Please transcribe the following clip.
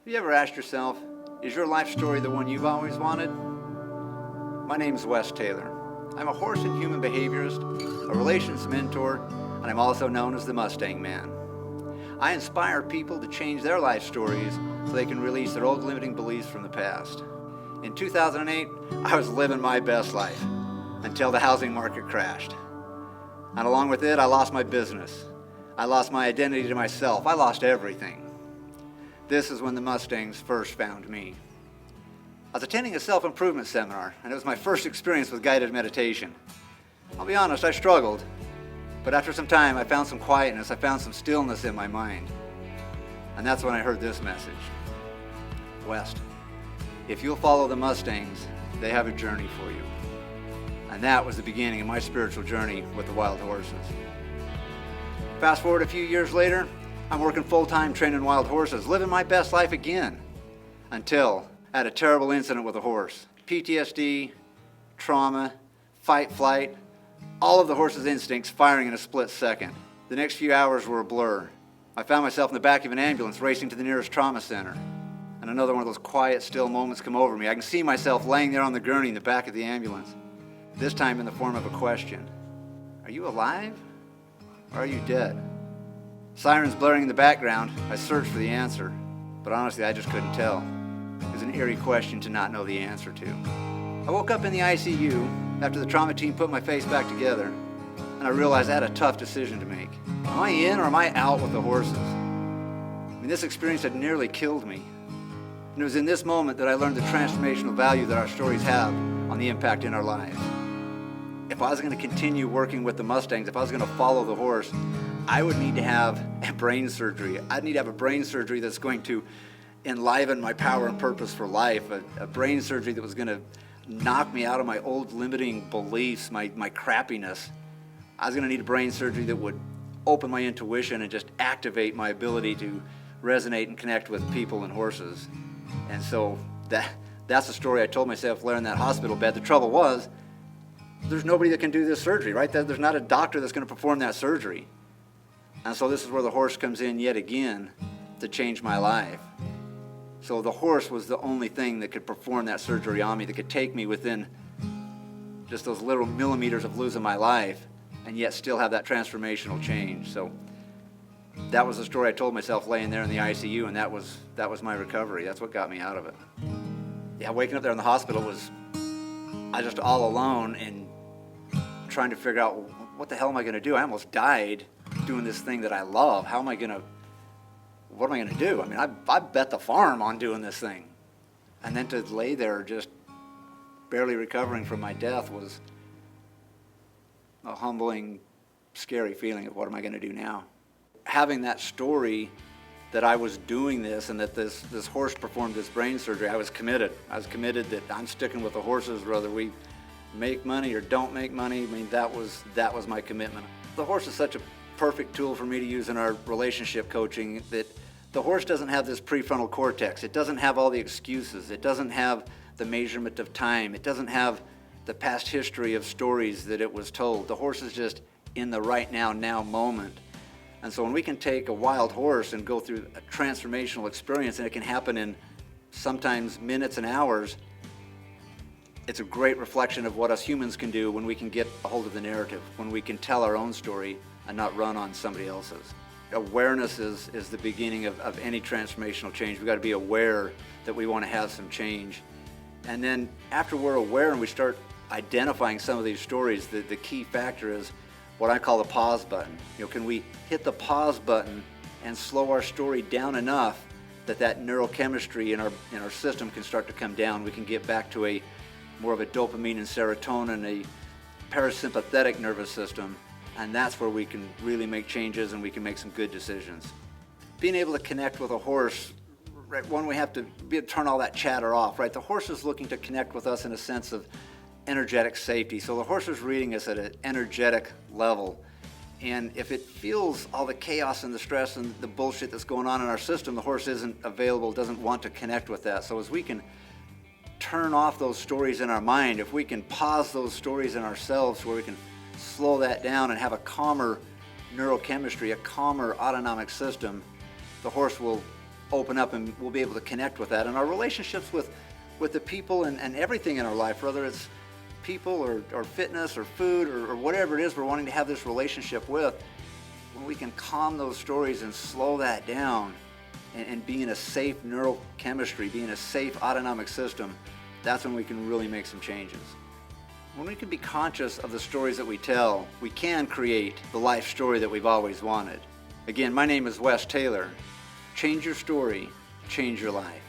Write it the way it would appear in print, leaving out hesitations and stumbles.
you ever asked yourself, is your life story the one you've always wanted? My name is Wes Taylor. I'm a horse and human behaviorist, a relations mentor, and I'm also known as the Mustang Man. I inspire people to change their life stories so they can release their old limiting beliefs from the past. In 2008, I was living my best life until the housing market crashed. And along with it, I lost my business. I lost my identity to myself. I lost everything. This is when the Mustangs first found me. I was attending a self-improvement seminar, and it was my first experience with guided meditation. I'll be honest, I struggled, but after some time, I found some quietness, I found some stillness in my mind. And that's when I heard this message. West, if you'll follow the Mustangs, they have a journey for you. And that was the beginning of my spiritual journey with the wild horses. Fast forward a few years later, I'm working full-time training wild horses, living my best life again, until I had a terrible incident with a horse. PTSD, trauma, fight, flight, all of the horse's instincts firing in a split second. The next few hours were a blur. I found myself in the back of an ambulance racing to the nearest trauma center. And another one of those quiet, still moments come over me. I can see myself laying there on the gurney in the back of the ambulance, this time in the form of a question. Are you alive or are you dead? Sirens blaring in the background, I searched for the answer, but honestly, I just couldn't tell. It was an eerie question to not know the answer to. I woke up in the ICU after the trauma team put my face back together, and I realized I had a tough decision to make. Am I in or am I out with the horses? I mean, this experience had nearly killed me. And it was in this moment that I learned the transformational value that our stories have on the impact in our lives. If I was going to continue working with the Mustangs, if I was going to follow the horse, I would need to have a brain surgery. I'd need to have a brain surgery that's going to enliven my power and purpose for life, a brain surgery that was going to knock me out of my old limiting beliefs, my crappiness. I was going to need a brain surgery that would open my intuition and just activate my ability to resonate and connect with people and horses. And so that's the story I told myself laying in that hospital bed. The trouble was, there's nobody that can do this surgery, right? There's not a doctor that's going to perform that surgery. And so this is where the horse comes in yet again to change my life. So the horse was the only thing that could perform that surgery on me, that could take me within just those little millimeters of losing my life and yet still have that transformational change. So that was the story I told myself laying there in the ICU, and that was my recovery. That's what got me out of it. Yeah, waking up there in the hospital was, I just all alone and trying to figure out, what the hell am I going to do? I almost died doing this thing that I love. What am I going to do? I mean, I bet the farm on doing this thing. And then to lay there just barely recovering from my death was a humbling, scary feeling of what am I going to do now? Having that story that I was doing this and that this horse performed this brain surgery, I was committed. I was committed that I'm sticking with the horses whether we make money or don't make money. I mean, that was my commitment. The horse is such a perfect tool for me to use in our relationship coaching that the horse doesn't have this prefrontal cortex. It doesn't have all the excuses. It doesn't have the measurement of time. It doesn't have the past history of stories that it was told. The horse is just in the right now moment. And so when we can take a wild horse and go through a transformational experience, and it can happen in sometimes minutes and hours, it's a great reflection of what us humans can do when we can get a hold of the narrative, when we can tell our own story and not run on somebody else's. Awareness is the beginning of any transformational change. We've got to be aware that we want to have some change. And then after we're aware and we start identifying some of these stories, the key factor is what I call the pause button. Can we hit the pause button and slow our story down enough that neurochemistry in our system can start to come down? We can get back to a more of a dopamine and serotonin, a parasympathetic nervous system, and that's where we can really make changes and we can make some good decisions. Being able to connect with a horse, right, one, we have to turn all that chatter off, right? The horse is looking to connect with us in a sense of energetic safety. So the horse is reading us at an energetic level. And if it feels all the chaos and the stress and the bullshit that's going on in our system, the horse isn't available, doesn't want to connect with that. So as we can turn off those stories in our mind, if we can pause those stories in ourselves where we can slow that down and have a calmer neurochemistry, a calmer autonomic system, the horse will open up and we'll be able to connect with that. And our relationships with the people and everything in our life, whether it's people or fitness or food or whatever it is we're wanting to have this relationship with, when we can calm those stories and slow that down and be in a safe neurochemistry, be in a safe autonomic system, that's when we can really make some changes. When we can be conscious of the stories that we tell, we can create the life story that we've always wanted. Again, my name is Wes Taylor. Change your story, change your life.